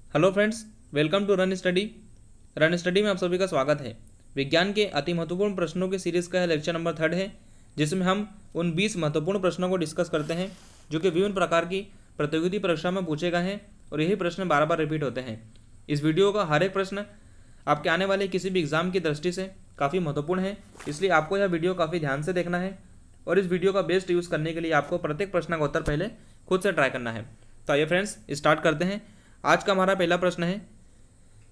Hello friends, welcome to run study. Run study में आप सभी का स्वागत है। विज्ञान के अति महत्वपूर्ण प्रश्नों की सीरीज़ का लेक्चर नंबर 3 है, जिसमें हम उन 20 महत्वपूर्ण प्रश्नों को डिस्कस करते हैं जो कि विभिन्न प्रकार की प्रतियोगिता परीक्षा में पूछे गए हैं और यही प्रश्न बार बार रिपीट होते हैं। इस वीडियो का हर एक प्रश्न आपके आने वाले किसी भी एग्जाम की दृष्टि से काफ़ी महत्वपूर्ण है, इसलिए आपको यह वीडियो काफ़ी ध्यान से देखना है और इस वीडियो का बेस्ट यूज़ करने के लिए आपको प्रत्येक प्रश्न का उत्तर पहले खुद से ट्राई करना है। तो आइए फ्रेंड्स, स्टार्ट करते हैं। आज का हमारा पहला प्रश्न है,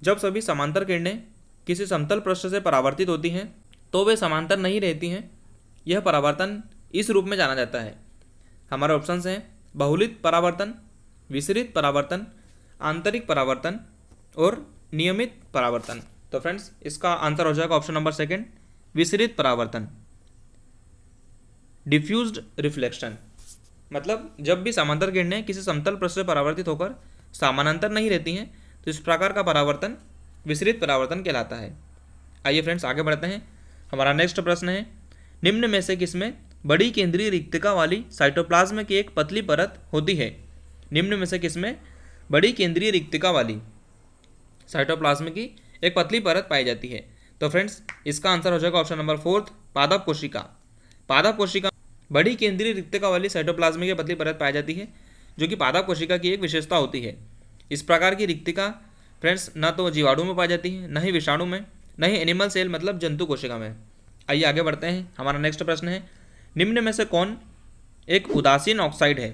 जब सभी समांतर किरणें किसी समतल पृष्ठ से परावर्तित होती हैं तो वे समांतर नहीं रहती हैं। यह परावर्तन इस रूप में जाना जाता है। हमारे ऑप्शंस हैं बहुलित परावर्तन, विसरित परावर्तन, आंतरिक परावर्तन और नियमित परावर्तन। तो फ्रेंड्स, इसका आंसर हो जाएगा ऑप्शन नंबर 2, विसरित परावर्तन, डिफ्यूज्ड रिफ्लेक्शन। मतलब जब भी समांतर किरणें किसी समतल पृष्ठ से परावर्तित होकर समानांतर नहीं रहती हैं तो इस प्रकार का परावर्तन विसरित परावर्तन कहलाता है। आइए फ्रेंड्स, आगे बढ़ते हैं। हमारा नेक्स्ट प्रश्न है, निम्न में से किसमें बड़ी केंद्रीय रिक्तिका वाली साइटोप्लाज्म की एक पतली परत होती है? निम्न में से किसमें बड़ी केंद्रीय रिक्तिका वाली साइटोप्लाज्म की एक पतली परत पाई जाती है? तो फ्रेंड्स, इसका आंसर हो जाएगा ऑप्शन नंबर 4, पादप कोशिका। पादप कोशिका बड़ी केंद्रीय रिक्तिका वाली साइटोप्लाज्म की पतली परत पाई जाती है, जो कि पादप कोशिका की एक विशेषता होती है। इस प्रकार की रिक्तिका फ्रेंड्स न तो जीवाणु में पाई जाती है, न ही विषाणु में, न ही एनिमल सेल मतलब जंतु कोशिका में। आइए आगे बढ़ते हैं। हमारा नेक्स्ट प्रश्न है, निम्न में से कौन एक उदासीन ऑक्साइड है?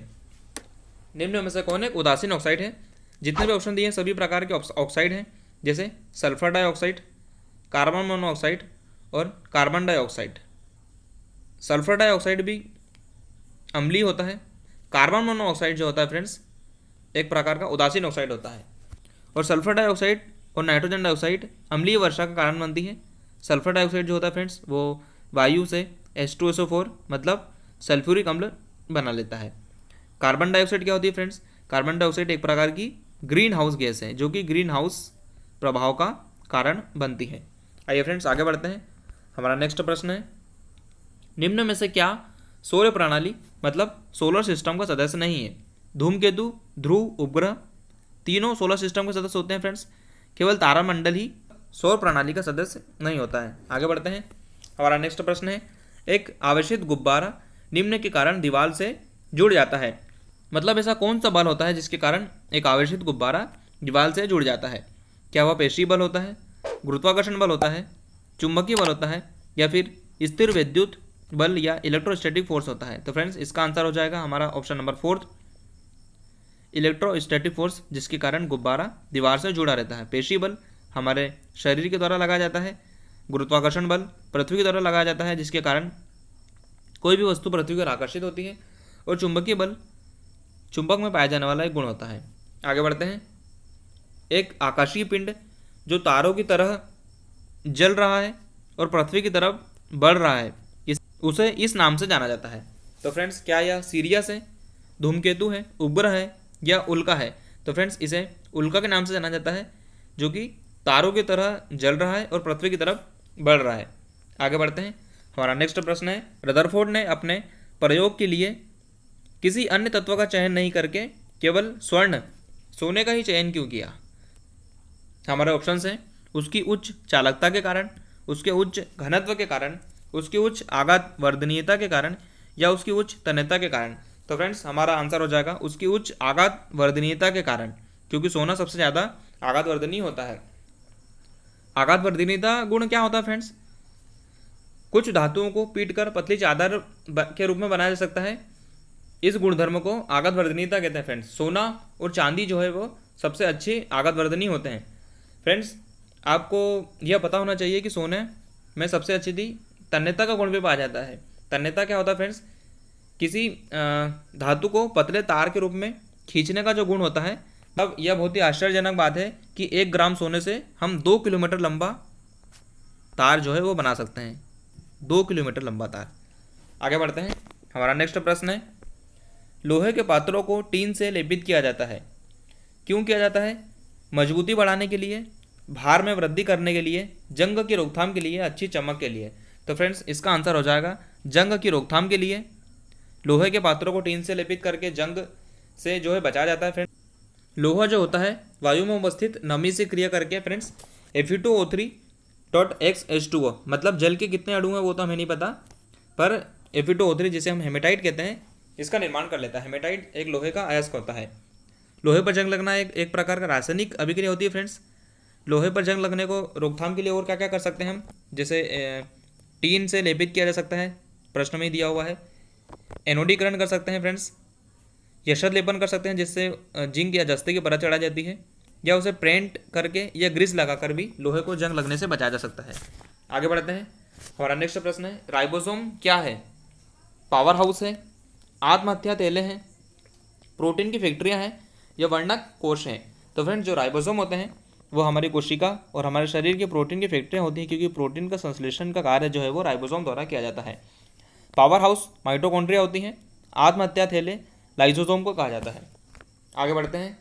निम्न में से कौन एक उदासीन ऑक्साइड है? जितने भी ऑप्शन दिए हैं सभी प्रकार के ऑक्साइड हैं, जैसे सल्फर डाइऑक्साइड, कार्बन मोनोऑक्साइड और कार्बन डाइऑक्साइड। सल्फर डाइऑक्साइड भी अम्लीय होता है। कार्बन मोनोऑक्साइड जो होता है फ्रेंड्स एक प्रकार का उदासीन ऑक्साइड होता है। और सल्फर डाइऑक्साइड और नाइट्रोजन डाइऑक्साइड अम्लीय वर्षा का कारण बनती है। सल्फर डाइऑक्साइड जो होता है फ्रेंड्स वो वायु से H2SO4 मतलब सल्फ्यूरिक अम्ल बना लेता है। कार्बन डाइऑक्साइड क्या होती है फ्रेंड्स? कार्बन डाइऑक्साइड एक प्रकार की ग्रीन हाउस गैस है, जो कि ग्रीन हाउस प्रभाव का कारण बनती है। आइए फ्रेंड्स, आगे बढ़ते हैं। हमारा नेक्स्ट प्रश्न है, निम्न में से क्या सौर प्रणाली मतलब सोलर सिस्टम का सदस्य नहीं है? धूमकेतु, ध्रुव, उपग्रह तीनों सोलर सिस्टम के सदस्य होते हैं फ्रेंड्स। केवल तारामंडल ही सौर प्रणाली का सदस्य नहीं होता है। आगे बढ़ते हैं। हमारा नेक्स्ट प्रश्न है, एक आवेशित गुब्बारा निम्न के कारण दीवार से जुड़ जाता है। मतलब ऐसा कौन सा बल होता है जिसके कारण एक आवेशित गुब्बारा दीवार से जुड़ जाता है? क्या वह पेशी बल होता है, गुरुत्वाकर्षण बल होता है, चुंबकीय बल होता है, या फिर स्थिर विद्युत बल या इलेक्ट्रोस्टैटिक फोर्स होता है? तो फ्रेंड्स, इसका आंसर हो जाएगा हमारा ऑप्शन नंबर 4, इलेक्ट्रोस्टैटिक फोर्स, जिसके कारण गुब्बारा दीवार से जुड़ा रहता है। पेशी बल हमारे शरीर के द्वारा लगाया जाता है। गुरुत्वाकर्षण बल पृथ्वी के द्वारा लगाया जाता है, जिसके कारण कोई भी वस्तु पृथ्वी की ओर आकर्षित होती है। और चुंबकीय बल चुंबक में पाया जाने वाला एक गुण होता है। आगे बढ़ते हैं। एक आकाशीय पिंड जो तारों की तरह जल रहा है और पृथ्वी की तरफ बढ़ रहा है, उसे इस नाम से जाना जाता है। तो फ्रेंड्स, क्या यह सीरियस है, धूमकेतु है, उपग्रह है या उल्का है? तो फ्रेंड्स, इसे उल्का के नाम से जाना जाता है, जो कि तारों की तरह जल रहा है और पृथ्वी की तरफ बढ़ रहा है। आगे बढ़ते हैं। हमारा नेक्स्ट प्रश्न है, रदरफोर्ड ने अपने प्रयोग के लिए किसी अन्य तत्व का चयन नहीं करके केवल सोने का ही चयन क्यों किया? हमारे ऑप्शंस हैं उसकी उच्च चालकता के कारण, उसके उच्च घनत्व के कारण, उसकी उच्च आघात वर्धनीयता के कारण या उसकी उच्च तन्यता के कारण। तो फ्रेंड्स, हमारा आंसर हो जाएगा उसकी उच्च आघात वर्धनीयता के कारण, क्योंकि सोना सबसे ज़्यादा आघात वर्धनीय होता है। आघात वर्धनीयता गुण क्या होता है फ्रेंड्स? कुछ धातुओं को पीटकर पतली चादर के रूप में बनाया जा सकता है। इस गुणधर्म को आघात वर्धनीयता कहते हैं फ्रेंड्स। सोना और चांदी जो है वो सबसे अच्छे आघात वर्धनीय होते हैं। फ्रेंड्स, आपको यह पता होना चाहिए कि सोने में सबसे अच्छी थी तन्यता का गुण भी पाया जाता है। तन्यता क्या होता है फ्रेंड्स? किसी धातु को पतले तार के रूप में खींचने का जो गुण होता है। अब यह बहुत ही आश्चर्यजनक बात है कि 1 ग्राम सोने से हम 2 किलोमीटर लंबा तार जो है वो बना सकते हैं। 2 किलोमीटर लंबा तार। आगे बढ़ते हैं। हमारा नेक्स्ट प्रश्न है, लोहे के पात्रों को टीन से लेपित किया जाता है। क्यों किया जाता है? मजबूती बढ़ाने के लिए, भार में वृद्धि करने के लिए, जंग की रोकथाम के लिए, अच्छी चमक के लिए। तो फ्रेंड्स, इसका आंसर हो जाएगा जंग की रोकथाम के लिए। लोहे के पात्रों को टीन से लेपित करके जंग से जो है बचाया जाता है। फ्रेंड्स, लोहा जो होता है वायु में उपस्थित नमी से क्रिया करके फ्रेंड्स Fe2O3.X मतलब जल के कितने अणु हैं वो तो हमें नहीं पता, पर Fe2O3 जिसे हम हेमेटाइट कहते हैं इसका निर्माण कर लेता है। हेमेटाइट एक लोहे का अयस्क होता है। लोहे पर जंग लगना एक प्रकार का रासायनिक अभिक्रिया होती है फ्रेंड्स। लोहे पर जंग लगने को रोकथाम के लिए और क्या क्या कर सकते हैं हम, जैसे टीन से लेपित किया जा सकता है, प्रश्न में ही दिया हुआ है। एनोडीकरण कर सकते हैं फ्रेंड्स, यशद लेपन कर सकते हैं जिससे जिंक या जस्ते की परत चढ़ा जाती है, या उसे पेंट करके या ग्रीस लगाकर भी लोहे को जंग लगने से बचाया जा सकता है। आगे बढ़ते हैं। हमारा नेक्स्ट प्रश्न है राइबोसोम क्या है? पावर हाउस है, आत्महत्या तेले हैं, प्रोटीन की फैक्ट्रियाँ हैं, या वर्णक कोश हैं? तो फ्रेंड्स जो राइबोसोम होते हैं वो हमारी कोशिका और हमारे शरीर की प्रोटीन की फैक्ट्रियाँ होती हैं, क्योंकि प्रोटीन का संश्लेषण का कार्य जो है वो राइबोसोम द्वारा किया जाता है। पावर हाउस माइटोकॉन्ड्रिया होती हैं, आत्महत्या थैले लाइसोसोम को कहा जाता है। आगे बढ़ते हैं।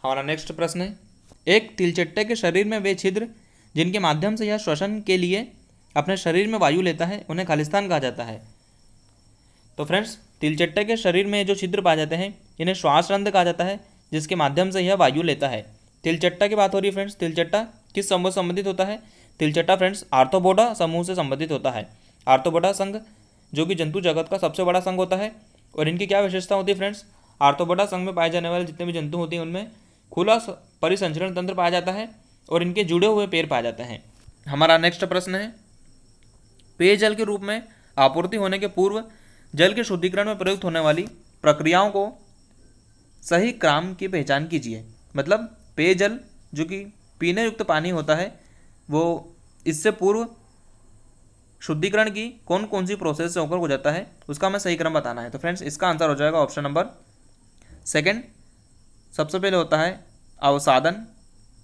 हमारा नेक्स्ट प्रश्न है एक तिलचट्टे के शरीर में वे छिद्र जिनके माध्यम से यह श्वसन के लिए अपने शरीर में वायु लेता है उन्हें खालिस्तान कहा जाता है। तो फ्रेंड्स तिलचट्टे के शरीर में जो छिद्र पाए जाते हैं इन्हें श्वास रंध्र कहा जाता है, जिसके माध्यम से यह वायु लेता है। तिलचट्टा की बात हो रही है फ्रेंड्स। तिलचट्टा किस समूह से संबंधित होता है? तिलचट्टा फ्रेंड्स आर्थ्रोपोडा समूह से संबंधित होता है। आर्थ्रोपोडा संघ जो कि जंतु जगत का सबसे बड़ा संघ होता है। और इनकी क्या विशेषता होती है फ्रेंड्स? आर्थ्रोपोडा संघ में पाए जाने वाले जितने भी जंतु होते हैं उनमें खुला परिसंचरण तंत्र पाया जाता है और इनके जुड़े हुए पैर पाए जाते हैं। हमारा नेक्स्ट प्रश्न है पेयजल के रूप में आपूर्ति होने के पूर्व जल के शुद्धिकरण में प्रयुक्त होने वाली प्रक्रियाओं को सही क्रम की पहचान कीजिए। मतलब पेयजल जो कि पीने युक्त पानी होता है वो इससे पूर्व शुद्धिकरण की कौन कौन सी प्रोसेस से होकर गुजरता है उसका हमें सही क्रम बताना है। तो फ्रेंड्स इसका आंसर हो जाएगा ऑप्शन नंबर सेकंड। सबसे पहले होता है अवसादन,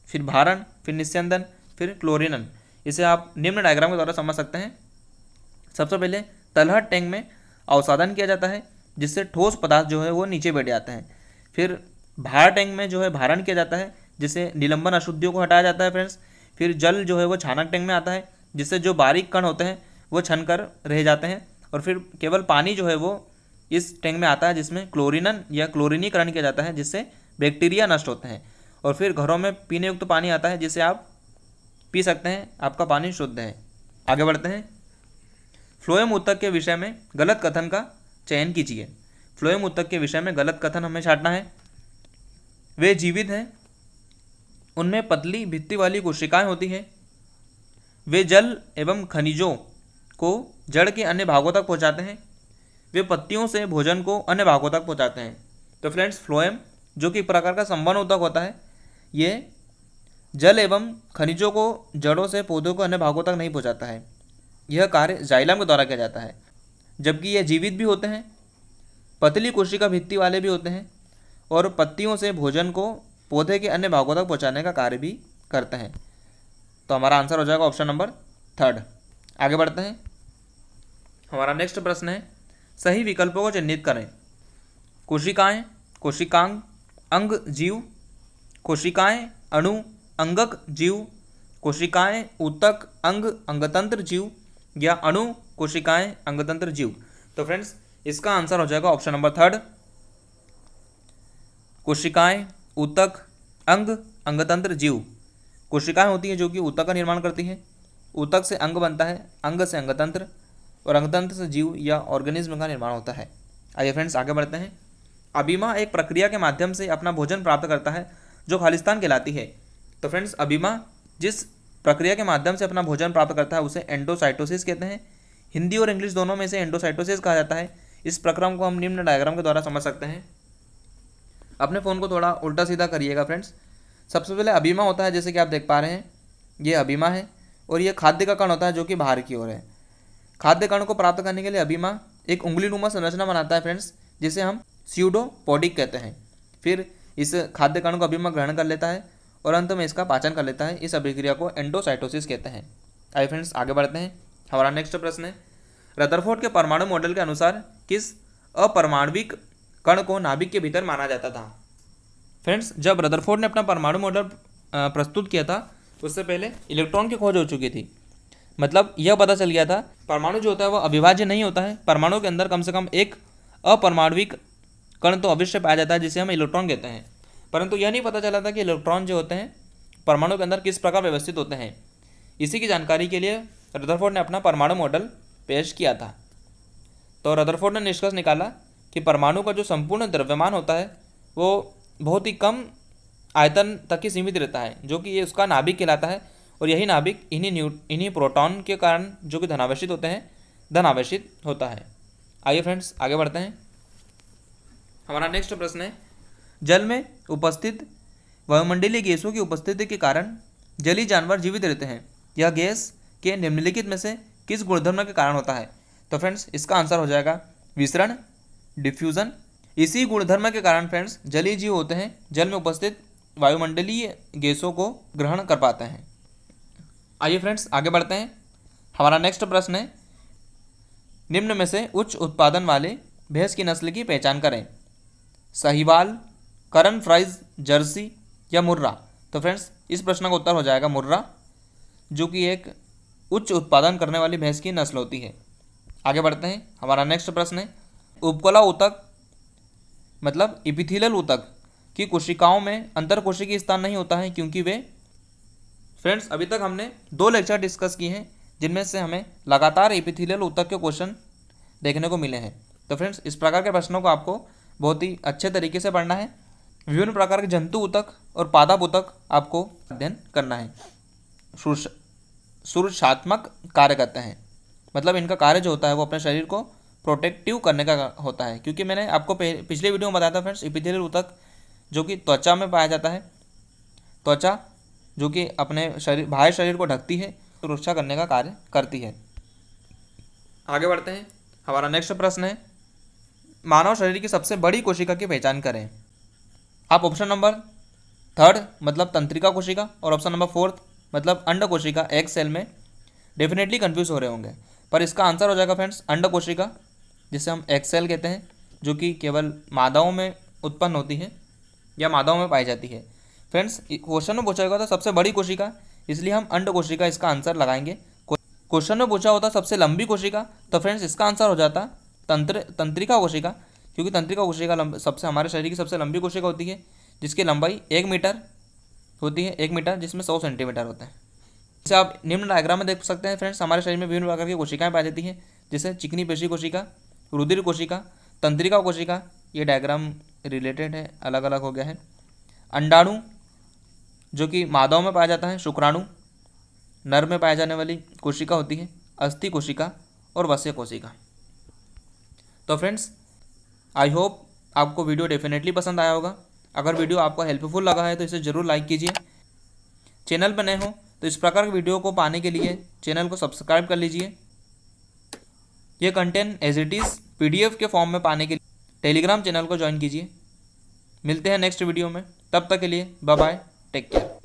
फिर भारण, फिर निस्यंदन, फिर क्लोरीनन। इसे आप निम्न डायग्राम के द्वारा समझ सकते हैं। सबसे पहले तलहट टैंक में अवसादन किया जाता है जिससे ठोस पदार्थ जो है वो नीचे बैठ जाते हैं। फिर भार टैंक में जो है भारण किया जाता है जिससे निलंबन अशुद्धियों को हटाया जाता है फ्रेंड्स। फिर जल जो है वो छानक टैंक में आता है जिससे जो बारीक कण होते हैं वो छन कर रह जाते हैं। और फिर केवल पानी जो है वो इस टैंक में आता है जिसमें क्लोरीनन या क्लोरीनीकरण किया जाता है जिससे बैक्टीरिया नष्ट होते हैं। और फिर घरों में पीने युक्त पानी आता है जिसे आप पी सकते हैं, आपका पानी शुद्ध है। आगे बढ़ते हैं। फ्लोएम ऊतक के विषय में गलत कथन का चयन कीजिए। फ्लोएम ऊतक के विषय में गलत कथन हमें छांटना है। वे जीवित हैं, उनमें पतली भित्ति वाली कोशिकाएं होती हैं, वे जल एवं खनिजों को जड़ के अन्य भागों तक पहुंचाते हैं, वे पत्तियों से भोजन को अन्य भागों तक पहुंचाते हैं। तो फ्रेंड्स फ्लोएम जो कि एक प्रकार का संवहन ऊतक होता है ये जल एवं खनिजों को जड़ों से पौधों को अन्य भागों तक नहीं पहुंचाता है। यह कार्य जाइलम के द्वारा किया जाता है। जबकि यह जीवित भी होते हैं, पतली कोशिका भित्ति वाले भी होते हैं और पत्तियों से भोजन को पौधे के अन्य भागों तक पहुंचाने का कार्य भी करते हैं। तो हमारा आंसर हो जाएगा ऑप्शन नंबर थर्ड। आगे बढ़ते हैं। हमारा नेक्स्ट प्रश्न है सही विकल्पों को चिन्हित करें। कोशिकाएं, कोशिकांग, अंग जीव, कोशिकाएं अणु, अंगक जीव, कोशिकाएं ऊतक, अंग अंगतंत्र जीव, या अणु कोशिकाएं अंगतंत्र जीव। तो फ्रेंड्स इसका आंसर हो जाएगा ऑप्शन नंबर थर्ड। कोशिकाएं, ऊतक, अंग अंगतंत्र जीव। कोशिकाएं होती हैं जो कि ऊतक का निर्माण करती हैं, ऊतक से अंग बनता है, अंग से अंगतंत्र और अंगतंत्र से जीव या ऑर्गेनिज्म का निर्माण होता है। आइए फ्रेंड्स आगे बढ़ते हैं। अबीमा एक प्रक्रिया के माध्यम से अपना भोजन प्राप्त करता है जो खालिस्तान कहलाती है। तो फ्रेंड्स अबीमा जिस प्रक्रिया के माध्यम से अपना भोजन प्राप्त करता है उसे एंडोसाइटोसिस कहते हैं। हिंदी और इंग्लिश दोनों में से एंडोसाइटोसिस कहा जाता है। इस प्रक्रम को हम निम्न डायग्राम के द्वारा समझ सकते हैं। अपने फ़ोन को थोड़ा उल्टा सीधा करिएगा फ्रेंड्स। सबसे पहले अबीमा होता है, जैसे कि आप देख पा रहे हैं ये अबीमा है और ये खाद्य का कण होता है जो कि बाहर की ओर है। खाद्य कण को प्राप्त करने के लिए अबीमा एक उंगलीनुमा संरचना बनाता है फ्रेंड्स, जिसे हम स्यूडोपोडिक कहते हैं। फिर इस खाद्य कण को अबीमा ग्रहण कर लेता है और अंत में इसका पाचन कर लेता है। इस अभिक्रिया को एंडोसाइटोसिस कहते हैं। आइए फ्रेंड्स आगे बढ़ते हैं। हमारा नेक्स्ट प्रश्न है रदरफोर्ड के परमाणु मॉडल के अनुसार किस अपरमाणविक कण को नाभिक के भीतर माना जाता था। फ्रेंड्स जब रदरफोर्ड ने अपना परमाणु मॉडल प्रस्तुत किया था उससे पहले इलेक्ट्रॉन की खोज हो चुकी थी। मतलब यह पता चल गया था परमाणु जो होता है वो अविभाज्य नहीं होता है। परमाणु के अंदर कम से कम एक अपरमाणविक कण तो अवश्य पाया जाता है जिसे हम इलेक्ट्रॉन कहते हैं। परंतु यह नहीं पता चला था कि इलेक्ट्रॉन जो होते हैं परमाणु के अंदर किस प्रकार व्यवस्थित होते हैं। इसी की जानकारी के लिए रदरफोर्ड ने अपना परमाणु मॉडल पेश किया था। तो रदरफोर्ड ने निष्कर्ष निकाला कि परमाणु का जो संपूर्ण द्रव्यमान होता है वो बहुत ही कम आयतन तक ही सीमित रहता है, जो कि ये उसका नाभिक कहलाता है। और यही नाभिक इन्हीं प्रोटॉन के कारण जो कि धनावेशित होते हैं धनावेशित होता है। आइए फ्रेंड्स आगे बढ़ते हैं। हमारा नेक्स्ट प्रश्न है, जल में उपस्थित वायुमंडलीय गैसों की उपस्थिति के कारण जलीय जानवर जीवित रहते हैं। यह गैस के निम्नलिखित में से किस गुणधर्म के कारण होता है? तो फ्रेंड्स इसका आंसर हो जाएगा विसरण, डिफ्यूजन। इसी गुणधर्म के कारण फ्रेंड्स जलीय जीव होते हैं जल में उपस्थित वायुमंडलीय गैसों को ग्रहण कर पाते हैं। आइए फ्रेंड्स आगे बढ़ते हैं। हमारा नेक्स्ट प्रश्न है, निम्न में से उच्च उत्पादन वाले भैंस की नस्ल की पहचान करें। साहिवाल, करन फ्राइज, जर्सी या मुर्रा? तो फ्रेंड्स इस प्रश्न का उत्तर हो जाएगा मुर्रा, जो कि एक उच्च उत्पादन करने वाली भैंस की नस्ल होती है। आगे बढ़ते हैं। हमारा नेक्स्ट प्रश्न है, उपकला ऊतक मतलब इपिथेलियल ऊतक की कोशिकाओं में अंतरकोशिकीय स्थान नहीं होता है क्योंकि वे फ्रेंड्स अभी तक हमने 2 लेक्चर डिस्कस किए हैं जिनमें से हमें लगातार एपिथेलियल ऊतक के क्वेश्चन देखने को मिले हैं। तो फ्रेंड्स इस प्रकार के प्रश्नों को आपको बहुत ही अच्छे तरीके से पढ़ना है। विभिन्न प्रकार के जंतु ऊतक और पादप ऊतक आपको अध्ययन करना है। सुरक्षात्मक कार्य करते हैं, मतलब इनका कार्य जो होता है वो अपने शरीर को प्रोटेक्टिव करने का होता है। क्योंकि मैंने आपको पिछले वीडियो में बताया था फ्रेंड्स, एपिथेलियल ऊतक जो कि त्वचा में पाया जाता है, त्वचा जो कि अपने शरीर बाह्य शरीर को ढकती है, सुरक्षा करने का कार्य करती है। आगे बढ़ते हैं। हमारा नेक्स्ट प्रश्न है, मानव शरीर की सबसे बड़ी कोशिका की पहचान करें। आप ऑप्शन नंबर 3 मतलब तंत्रिका कोशिका और ऑप्शन नंबर 4 मतलब अंड कोशिका एग सेल में डेफिनेटली कंफ्यूज हो रहे होंगे, पर इसका आंसर हो जाएगा फ्रेंड्स अंड कोशिका, जिसे हम एग सेल कहते हैं, जो कि केवल मादाओं में उत्पन्न होती है या मादाओं में पाई जाती है। फ्रेंड्स क्वेश्चन में पूछा होगा था सबसे बड़ी कोशिका, इसलिए हम अंड कोशिका इसका आंसर लगाएंगे। क्वेश्चन में पूछा होता सबसे लंबी कोशिका, तो फ्रेंड्स इसका आंसर हो जाता तंत्रिका कोशिका, क्योंकि तंत्रिका कोशिका सबसे हमारे शरीर की सबसे लंबी कोशिका होती है, जिसकी लंबाई 1 मीटर होती है, 1 मीटर जिसमें 100 सेंटीमीटर होते हैं। जैसे आप निम्न डायग्राम में देख सकते हैं फ्रेंड्स, हमारे शरीर में विभिन्न प्रकार की कोशिकाएं पाई जाती हैं, जैसे चिकनी पेशी कोशिका, रुधिर कोशिका, तंत्रिका कोशिका। ये डायग्राम रिलेटेड है, अलग अलग हो गया है। अंडाणु जो कि मादाओं में पाया जाता है, शुक्राणु नर में पाए जाने वाली कोशिका होती है, अस्थि कोशिका और वस्य कोशिका। तो फ्रेंड्स आई होप आपको वीडियो डेफिनेटली पसंद आया होगा। अगर वीडियो आपको हेल्पफुल लगा है तो इसे ज़रूर लाइक कीजिए। चैनल पर नए हो तो इस प्रकार की वीडियो को पाने के लिए चैनल को सब्सक्राइब कर लीजिए। यह content as it is PDF के फॉर्म में पाने के लिए टेलीग्राम चैनल को ज्वाइन कीजिए। मिलते हैं नेक्स्ट वीडियो में, तब तक के लिए बाय बाय, टेक केयर।